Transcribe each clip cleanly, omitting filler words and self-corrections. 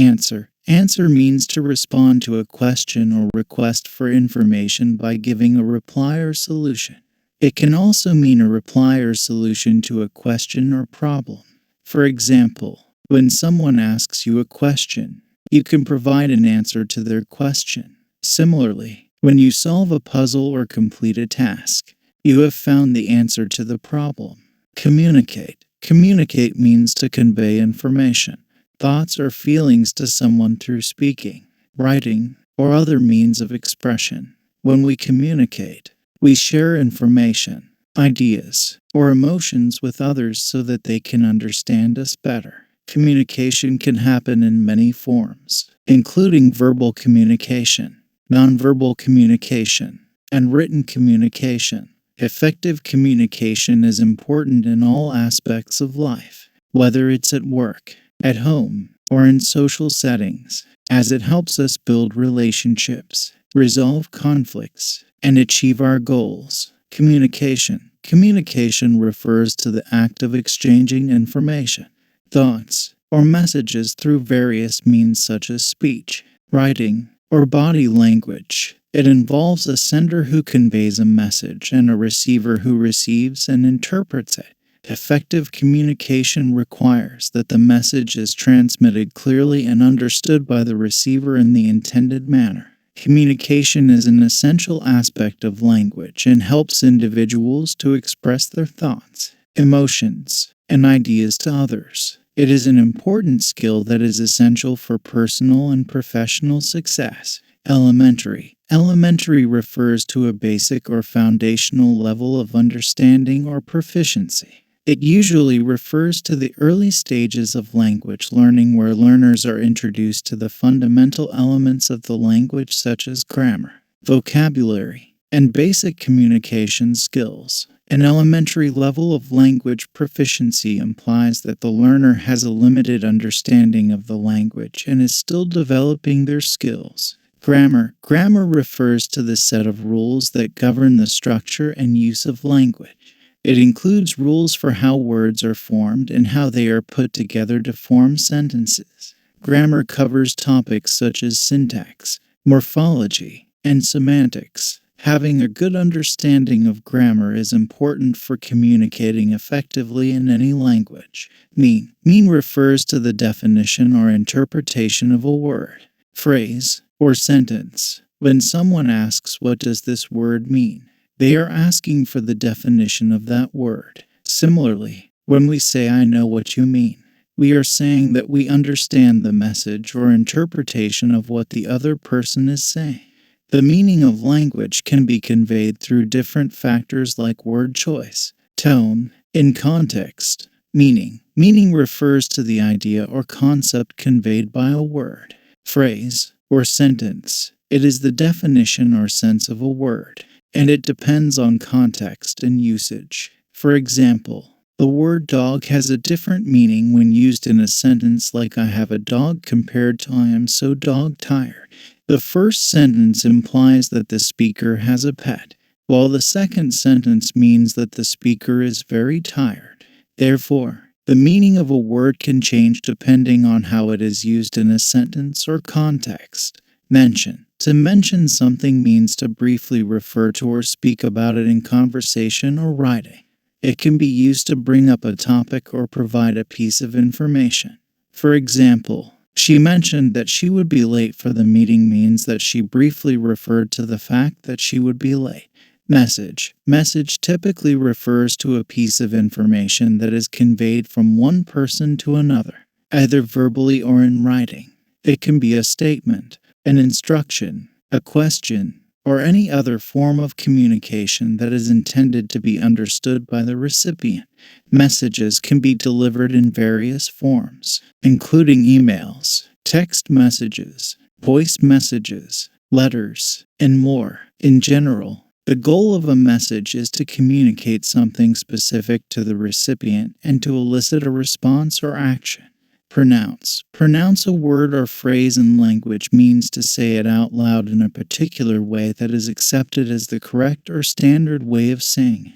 Answer. Answer means to respond to a question or request for information by giving a reply or solution. It can also mean a reply or solution to a question or problem. For example, when someone asks you a question, you can provide an answer to their question. Similarly, when you solve a puzzle or complete a task, you have found the answer to the problem. Communicate. Communicate means to convey information, thoughts, or feelings to someone through speaking, writing, or other means of expression. When we communicate, we share information, ideas, or emotions with others so that they can understand us better. Communication can happen in many forms, including verbal communication, nonverbal communication, and written communication. Effective communication is important in all aspects of life, whether it's at work, at home, or in social settings, as it helps us build relationships, resolve conflicts, and achieve our goals. Communication. Communication refers to the act of exchanging information, thoughts, or messages through various means such as speech, writing, or body language. It involves a sender who conveys a message and a receiver who receives and interprets it. Effective communication requires that the message is transmitted clearly and understood by the receiver in the intended manner. Communication is an essential aspect of language and helps individuals to express their thoughts, emotions, and ideas to others. It is an important skill that is essential for personal and professional success. Elementary. Elementary refers to a basic or foundational level of understanding or proficiency. It usually refers to the early stages of language learning where learners are introduced to the fundamental elements of the language such as grammar, vocabulary, and basic communication skills. An elementary level of language proficiency implies that the learner has a limited understanding of the language and is still developing their skills. Grammar. Grammar refers to the set of rules that govern the structure and use of language. It includes rules for how words are formed and how they are put together to form sentences. Grammar covers topics such as syntax, morphology, and semantics. Having a good understanding of grammar is important for communicating effectively in any language. Mean. Mean refers to the definition or interpretation of a word, phrase, or sentence. When someone asks, "What does this word mean?" they are asking for the definition of that word. Similarly, when we say, "I know what you mean," we are saying that we understand the message or interpretation of what the other person is saying. The meaning of language can be conveyed through different factors like word choice, tone, and context. Meaning. Meaning refers to the idea or concept conveyed by a word, phrase, or sentence. It is the definition or sense of a word, and it depends on context and usage. For example, the word dog has a different meaning when used in a sentence like "I have a dog" compared to "I am so dog tired." The first sentence implies that the speaker has a pet, while the second sentence means that the speaker is very tired. Therefore, the meaning of a word can change depending on how it is used in a sentence or context. Mention. To mention something means to briefly refer to or speak about it in conversation or writing. It can be used to bring up a topic or provide a piece of information. For example, she mentioned that she would be late for the meeting means that she briefly referred to the fact that she would be late. Message. Message typically refers to a piece of information that is conveyed from one person to another, either verbally or in writing. It can be a statement, an instruction, a question, or any other form of communication that is intended to be understood by the recipient. Messages can be delivered in various forms, including emails, text messages, voice messages, letters, and more. In general, the goal of a message is to communicate something specific to the recipient and to elicit a response or action. Pronounce. Pronounce a word or phrase in language means to say it out loud in a particular way that is accepted as the correct or standard way of saying it.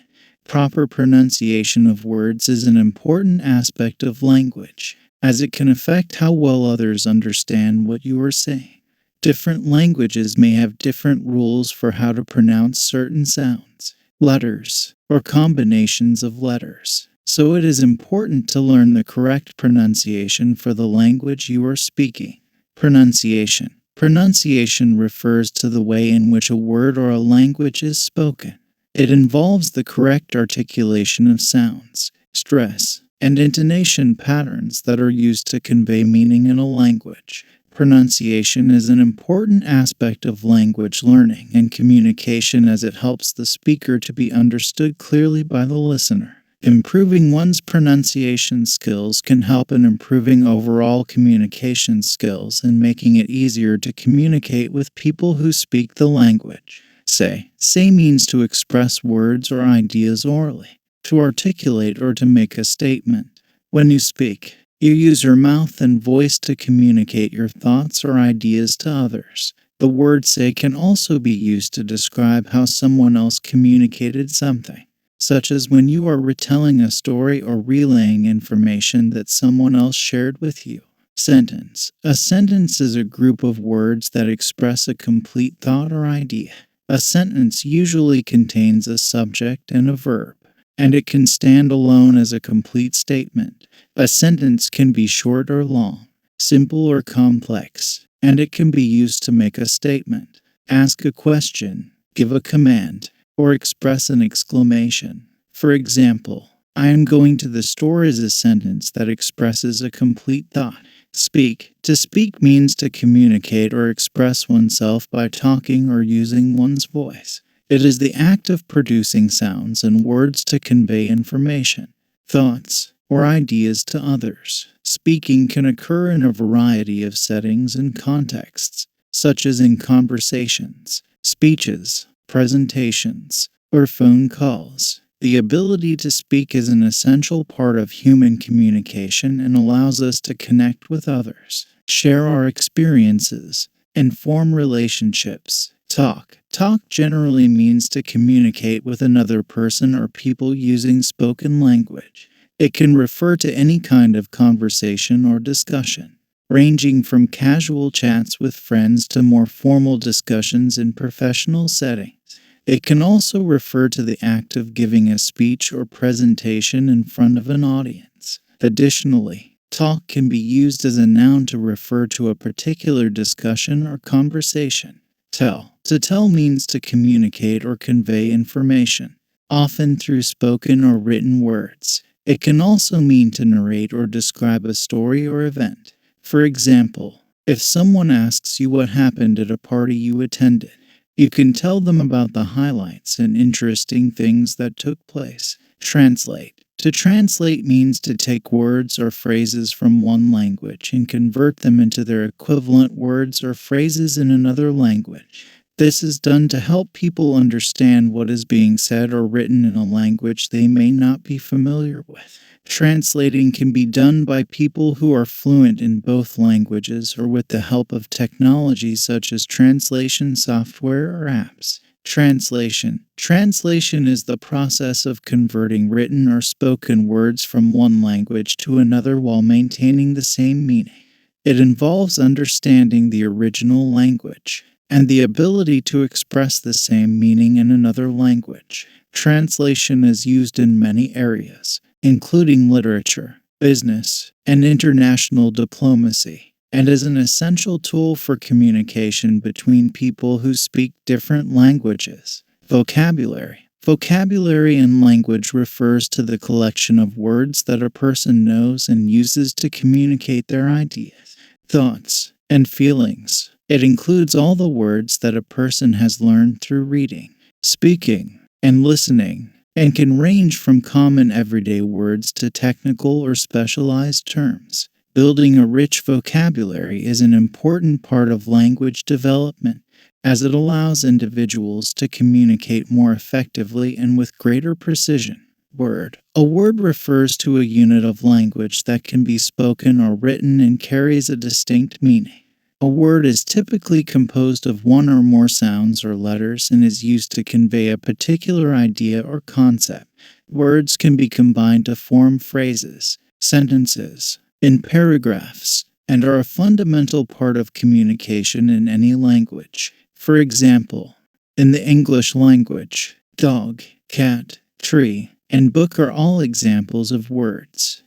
Proper pronunciation of words is an important aspect of language. as it can affect how well others understand what you are saying. Different languages may have different rules for how to pronounce certain sounds, letters, or combinations of letters. So it is important to learn the correct pronunciation for the language you are speaking. Pronunciation. Pronunciation refers to the way in which a word or a language is spoken. It involves the correct articulation of sounds, stress, and intonation patterns that are used to convey meaning in a language. Pronunciation is an important aspect of language learning and communication as it helps the speaker to be understood clearly by the listener. Improving one's pronunciation skills can help in improving overall communication skills and making it easier to communicate with people who speak the language. Say means to express words or ideas orally, to articulate or to make a statement. When you speak, you use your mouth and voice to communicate your thoughts or ideas to others. The word say can also be used to describe how someone else communicated something, such as when you are retelling a story or relaying information that someone else shared with you. Sentence. A sentence is a group of words that express a complete thought or idea. A sentence usually contains a subject and a verb, and it can stand alone as a complete statement. A sentence can be short or long, simple or complex, and it can be used to make a statement, ask a question, give a command, or express an exclamation. For example, I am going to the store is a sentence that expresses a complete thought. Speak. To speak means to communicate or express oneself by talking or using one's voice. It is the act of producing sounds and words to convey information, thoughts, or ideas to others. Speaking can occur in a variety of settings and contexts, such as in conversations, speeches, presentations, or phone calls. The ability to speak is an essential part of human communication and allows us to connect with others, share our experiences, and form relationships. Talk generally means to communicate with another person or people using spoken language. It can refer to any kind of conversation or discussion, ranging from casual chats with friends to more formal discussions in professional settings. It can also refer to the act of giving a speech or presentation in front of an audience. Additionally, talk can be used as a noun to refer to a particular discussion or conversation. Tell. To tell means to communicate or convey information, often through spoken or written words. It can also mean to narrate or describe a story or event. For example, if someone asks you what happened at a party you attended, you can tell them about the highlights and interesting things that took place. Translate. To translate means to take words or phrases from one language and convert them into their equivalent words or phrases in another language. This is done to help people understand what is being said or written in a language they may not be familiar with. Translating can be done by people who are fluent in both languages or with the help of technology such as translation software or apps. Translation. Translation is the process of converting written or spoken words from one language to another while maintaining the same meaning. It involves understanding the original language and the ability to express the same meaning in another language. Translation is used in many areas, including literature, business, and international diplomacy, and is an essential tool for communication between people who speak different languages. Vocabulary. Vocabulary in language refers to the collection of words that a person knows and uses to communicate their ideas, thoughts, and feelings. It includes all the words that a person has learned through reading, speaking, and listening, and can range from common everyday words to technical or specialized terms. Building a rich vocabulary is an important part of language development, as it allows individuals to communicate more effectively and with greater precision. Word. A word refers to a unit of language that can be spoken or written and carries a distinct meaning. A word is typically composed of one or more sounds or letters and is used to convey a particular idea or concept. Words can be combined to form phrases, sentences, in paragraphs and are a fundamental part of communication in any language. For example, in the English language, dog, cat, tree, and book are all examples of words.